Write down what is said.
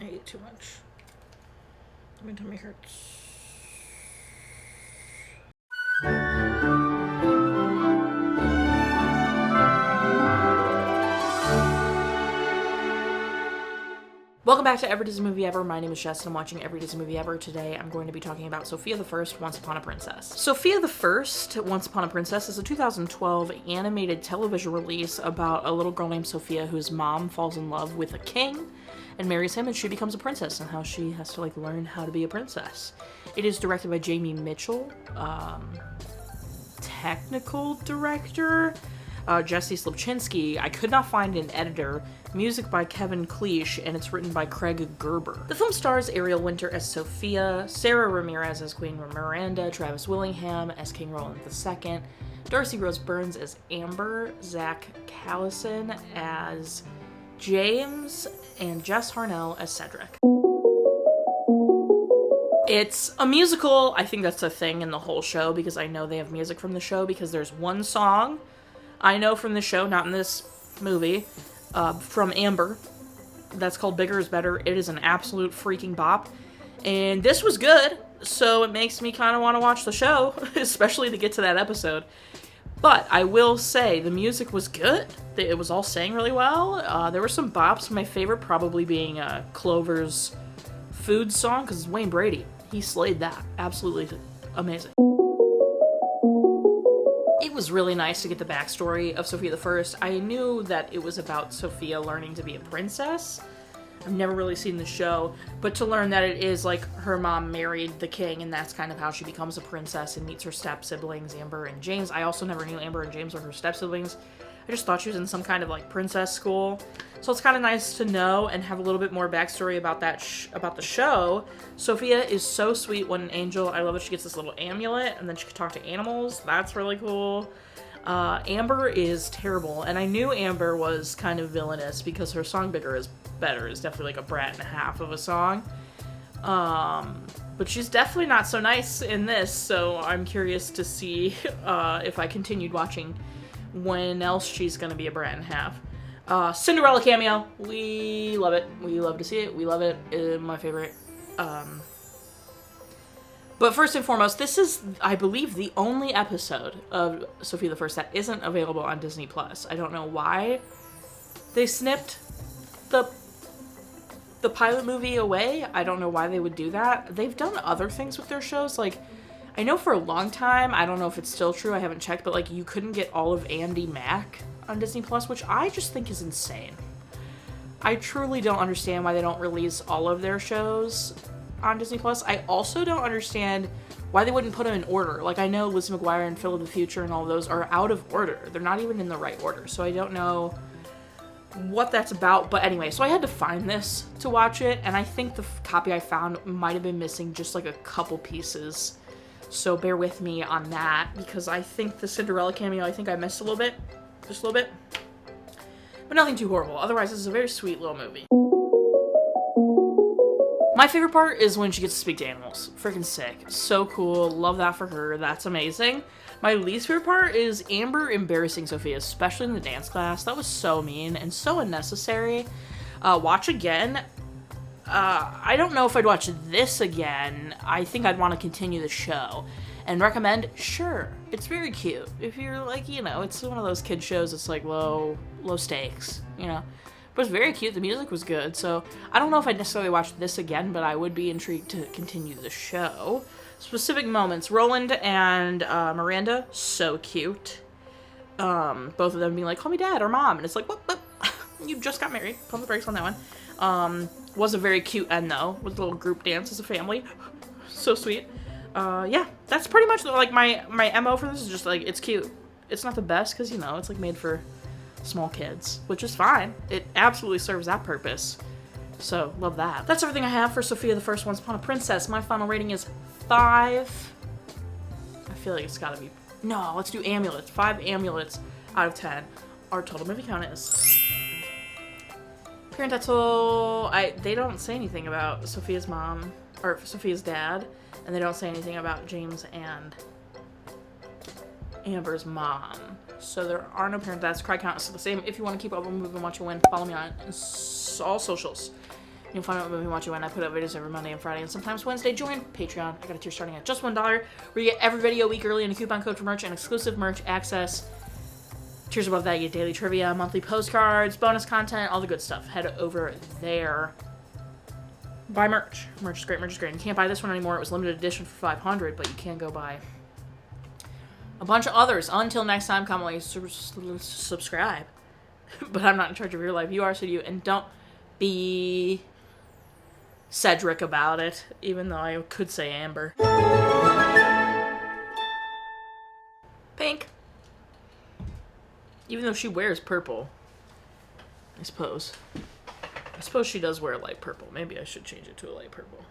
I ate too much. My tummy hurts. Welcome back to Every Disney Movie Ever. My name is Jess and I'm watching Every Disney Movie Ever. Today I'm going to be talking about Sofia the First, Once Upon a Princess. Sofia the First, Once Upon a Princess is a 2012 animated television release about a little girl named Sofia whose mom falls in love with a king and marries him, and she becomes a princess, and how she has to learn how to be a princess. It is directed by Jamie Mitchell, technical director Jessie Slipchinsky. I could not find an editor. Music by Kevin Cleach, and it's written by Craig Gerber. The film stars Ariel Winter as Sofia, Sara Ramirez as Queen Miranda, Travis Willingham as King Roland II, Darcy Rose Byrnes as Amber, Zach Callison as James, and Jess Harnell as Cedric. It's a musical. I think that's a thing in the whole show because I know they have music from the show because there's one song I know from the show, not in this movie, from Amber, that's called Bigger is Better. It is an absolute freaking bop, and this was good, so it makes me kind of want to watch the show, especially to get to that episode. But I will say, the music was good. It was all sang really well. There were some bops, my favorite probably being Clover's food song, because it's Wayne Brady. He slayed that. Absolutely amazing. It was really nice to get the backstory of Sofia the First. I knew that it was about Sofia learning to be a princess. I've never really seen the show, but to learn that it is like her mom married the king, and that's kind of how she becomes a princess and meets her step-siblings, Amber and James. I also never knew Amber and James were her step-siblings. I just thought she was in some kind of princess school. So it's kind of nice to know and have a little bit more backstory about that about the show. Sofia is so sweet. What an angel. I love that she gets this little amulet and then she can talk to animals. That's really cool. Amber is terrible, and I knew Amber was kind of villainous because her song Bigger is Better is definitely a brat and a half of a song. But she's definitely not so nice in this, so I'm curious to see if I continued watching when else she's gonna be a brat and a half. Cinderella cameo. We love it. We love to see it. We love it. My favorite. But first and foremost, this is, I believe, the only episode of Sofia the First that isn't available on Disney+. I don't know why they snipped the pilot movie away. I don't know why they would do that. They've done other things with their shows. I know for a long time, I don't know if it's still true, I haven't checked, but you couldn't get all of Andy Mack on Disney+, which I just think is insane. I truly don't understand why they don't release all of their shows on Disney+. I also don't understand why they wouldn't put them in order. I know Lizzie McGuire and Phil of the Future and all of those are out of order. They're not even in the right order, so I don't know what that's about. But anyway, so I had to find this to watch it, and I think the copy I found might have been missing just a couple pieces. So bear with me on that, because I think the Cinderella cameo, I think I missed a little bit. Just a little bit. But nothing too horrible. Otherwise, this is a very sweet little movie. My favorite part is when she gets to speak to animals. Freaking sick. So cool. Love that for her. That's amazing. My least favorite part is Amber embarrassing Sofia, especially in the dance class. That was so mean and so unnecessary. Watch again. I don't know if I'd watch this again. I think I'd want to continue the show. And recommend? Sure. It's very cute. If you're it's one of those kid shows that's low stakes, But it's very cute. The music was good. So I don't know if I'd necessarily watch this again, but I would be intrigued to continue the show. Specific moments. Roland and Miranda, so cute. Both of them being call me dad or mom. And it's what? You just got married. Pump the brakes on that one. Was a very cute end, though, with a little group dance as a family. So sweet. Yeah, that's pretty much, my MO for this is just, it's cute. It's not the best, because, it's, made for small kids, which is fine. It absolutely serves that purpose. So, love that. That's everything I have for Sofia the First, Once Upon a Princess. My final rating is 5. I feel like it's gotta be... No, let's do amulets. 5 amulets out of 10. Our total movie count is... Parental... They don't say anything about Sofia's mom, or Sofia's dad, and they don't say anything about James and Amber's mom. So there are no parent deaths. Cry count is still the same. If you want to keep up with Move and Watch and Win, follow me on all socials. You'll find out what movie watching when I put up videos every Monday and Friday and sometimes Wednesday. Join Patreon. I got a tier starting at just $1, where you get every video a week early and a coupon code for merch and exclusive merch access. Tiers above that, you get daily trivia, monthly postcards, bonus content, all the good stuff. Head over there. Buy merch. Merch is great. Merch is great. You can't buy this one anymore. It was limited edition for $500, but you can go buy a bunch of others. Until next time, comment, like, subscribe. But I'm not in charge of your life. You are, so do you. And don't be Cedric about it, even though I could say Amber. Pink. Even though she wears purple. I suppose she does wear light purple. Maybe I should change it to a light purple.